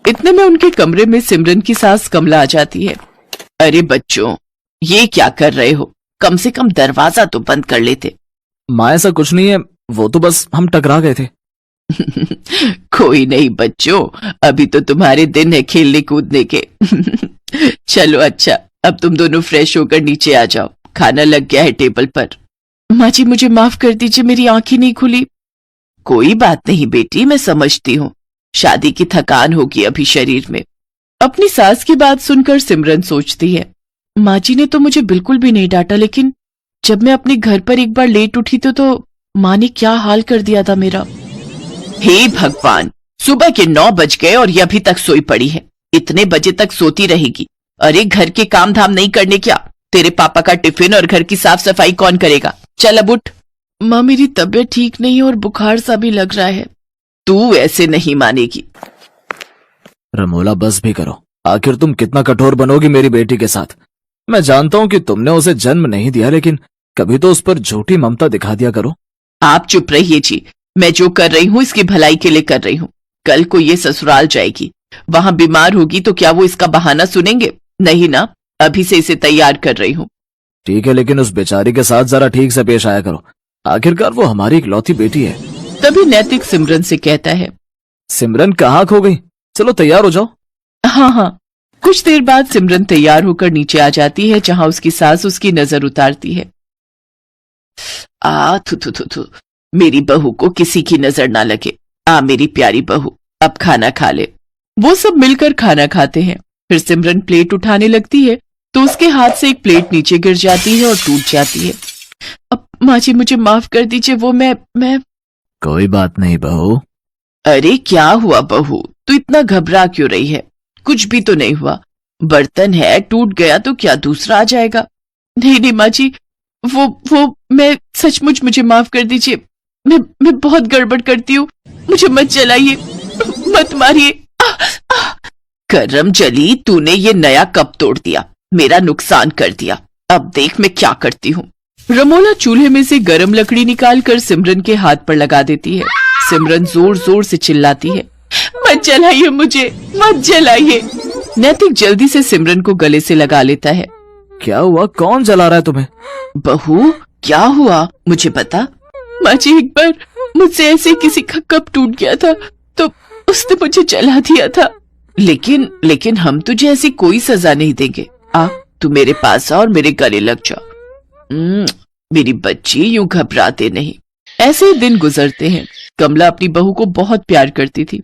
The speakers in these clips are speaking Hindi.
इतने में उनके कमरे में सिमरन की सास कमला आ जाती है। अरे बच्चों, ये क्या कर रहे हो? कम से कम दरवाजा तो बंद कर लेते। माँ ऐसा कुछ नहीं है, वो तो बस हम टकरा गए थे। कोई नहीं बच्चों, अभी तो तुम्हारे दिन है खेलने कूदने के। चलो अच्छा, अब तुम दोनों फ्रेश होकर नीचे आ जाओ, खाना लग गया है टेबल पर। माँ जी मुझे माफ कर दीजिए, मेरी आंखें नहीं खुली। कोई बात नहीं बेटी, मैं समझती हूँ, शादी की थकान होगी अभी शरीर में। अपनी सास की बात सुनकर सिमरन सोचती है, माँ जी ने तो मुझे बिल्कुल भी नहीं डांटा, लेकिन जब मैं अपने घर पर एक बार लेट उठी तो माँ ने क्या हाल कर दिया था मेरा। हे भगवान, सुबह के 9 बज गए और ये अभी तक सोई पड़ी है। इतने बजे तक सोती रहेगी? अरे घर के काम धाम नहीं करने क्या? तेरे पापा का टिफिन और घर की साफ सफाई कौन करेगा? चल अब उठ। माँ मेरी तबीयत ठीक नहीं और बुखार सा भी लग रहा है। तू ऐसे नहीं मानेगी। रमोला बस भी करो, आखिर तुम कितना कठोर बनोगी मेरी बेटी के साथ। मैं जानता हूँ कि तुमने उसे जन्म नहीं दिया, लेकिन कभी तो उस पर झूठी ममता दिखा दिया करो। आप चुप रहिए जी, मैं जो कर रही हूँ इसकी भलाई के लिए कर रही हूँ। कल को ये ससुराल जाएगी, वहां बीमार होगी तो क्या वो इसका बहाना सुनेंगे? नहीं ना, अभी से इसे तैयार कर रही हूँ। ठीक है, लेकिन उस बेचारी के साथ जरा ठीक से पेश आया करो, आखिरकार वो हमारी इकलौती बेटी है। तभी नैतिक सिमरन से कहता है, सिमरन कहाँ खो गई? चलो तैयार हो जाओ। हाँ हाँ। कुछ देर बाद सिमरन तैयार होकर नीचे आ जाती है, जहां उसकी सास उसकी नजर उतारती है। थू थू थू थू, मेरी बहू को किसी की नजर ना लगे। मेरी प्यारी बहू, अब खाना खा ले। वो सब मिलकर खाना खाते हैं। फिर सिमरन प्लेट उठाने लगती है तो उसके हाथ से एक प्लेट नीचे गिर जाती है और टूट जाती है। अब माँ जी मुझे माफ कर दीजिए, वो मैं कोई बात नहीं बहू। अरे क्या हुआ बहू, तू इतना घबरा क्यों रही है? कुछ भी तो नहीं हुआ। बर्तन है, टूट गया तो क्या दूसरा आ जाएगा? नहीं नहीं माँ जी, वो मैं सचमुच, मुझे माफ कर दीजिए। मैं बहुत गड़बड़ करती हूँ, मुझे मत जलाइए, मत मारिए। करम जली, तूने ये नया कप तोड़ दिया, मेरा नुकसान कर दिया। अब देख मैं क्या करती हूँ। रमोला चूल्हे में से गरम लकड़ी निकालकर सिमरन के हाथ पर लगा देती है। सिमरन जोर जोर से चिल्लाती है, मत जलाइए मुझे, मत जलाइए। नैतिक जल्दी से सिमरन को गले से लगा लेता है। क्या हुआ? कौन जला रहा है तुम्हें? बहू क्या हुआ मुझे बता। माँ जी एक बार मुझसे ऐसे किसी का कप टूट गया था तो उसने मुझे जला दिया था। लेकिन हम तुझे ऐसी कोई सजा नहीं देंगे। तू मेरे पास आ और मेरे गले लग जा। मेरी बच्ची, यूं घबराते नहीं। ऐसे ही दिन गुजरते हैं। कमला अपनी बहू को बहुत प्यार करती थी।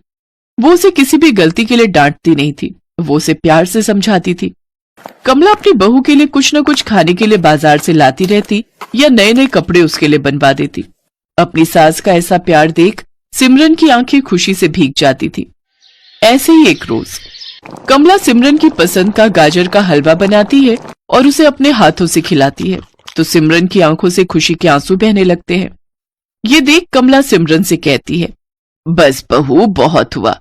वो उसे किसी भी गलती के लिए डांटती नहीं थी, वो उसे प्यार से समझाती थी। कमला अपनी बहू के लिए कुछ न कुछ खाने के लिए बाजार से लाती रहती या नए नए कपड़े उसके लिए बनवा देती। अपनी सास का ऐसा प्यार देख सिमरन की आंखें खुशी से भीग जाती थी। ऐसे ही एक रोज कमला सिमरन की पसंद का गाजर का हलवा बनाती है और उसे अपने हाथों से खिलाती है, तो सिमरन की आंखों से खुशी के आंसू बहने लगते हैं। ये देख कमला सिमरन से कहती है, बस बहू बहुत हुआ।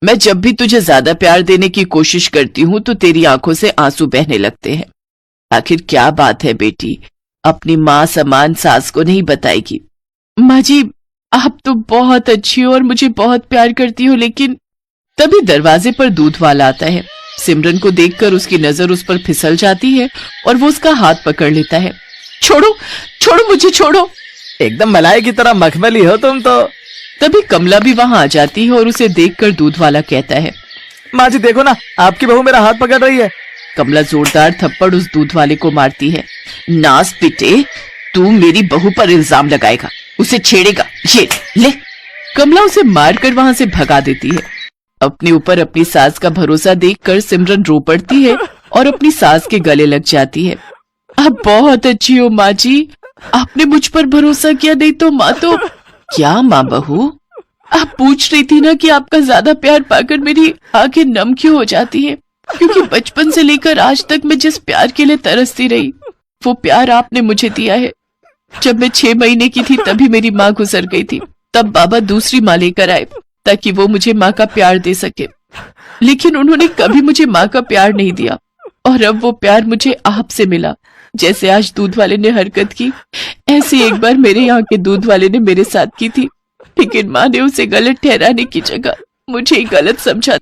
मैं जब भी तुझे ज्यादा प्यार देने की कोशिश करती हूँ तो तेरी आंखों से आंसू बहने लगते हैं। आखिर क्या बात है बेटी, अपनी माँ समान सास को नहीं बताएगी? माँ जी आप तो बहुत अच्छी हो और मुझे बहुत प्यार करती हो, लेकिन तभी दरवाजे पर दूध वाला आता है। सिमरन को देखकर उसकी नजर उस पर फिसल जाती है और वो उसका हाथ पकड़ लेता है। छोड़ो छोड़ो मुझे, छोड़ो। एकदम मलाई की तरह मखमली हो तुम तो। तभी कमला भी वहां आ जाती है और उसे देखकर दूध वाला कहता है, माँ जी देखो ना, आपकी बहू मेरा हाथ पकड़ रही है। कमला जोरदार थप्पड़ उस दूध वाले को मारती है। नास पिटे, तू मेरी बहू पर इल्जाम लगाएगा, उसे छेड़ेगा, ये ले। कमला उसे मारकर वहां से भगा देती है। अपने ऊपर अपनी सास का भरोसा देखकर सिमरन रो पड़ती है और अपनी सास के गले लग जाती है। आप बहुत अच्छी हो माँ जी, आपने मुझ पर भरोसा किया, नहीं तो माँ तो। क्या माँ बहू, आप पूछ रही थी ना कि आपका ज्यादा प्यार पाकर मेरी आंखें नम क्यों हो जाती है? क्योंकि बचपन से लेकर आज तक मैं जिस प्यार के लिए तरसती रही, वो प्यार आपने मुझे दिया है। जब मैं 6 महीने की थी तभी मेरी माँ गुजर गई थी, तब बाबा दूसरी माँ लेकर आए ताकि वो मुझे माँ का प्यार दे सके, लेकिन उन्होंने कभी मुझे माँ का प्यार नहीं दिया और अब वो प्यार मुझे आपसे मिला। जैसे आज दूध वाले ने हरकत की, ऐसे एक बार मेरे यहाँ के दूध वाले ने मेरे साथ की थी, लेकिन माँ ने उसे गलत ठहराने की जगह मुझे गलत समझा।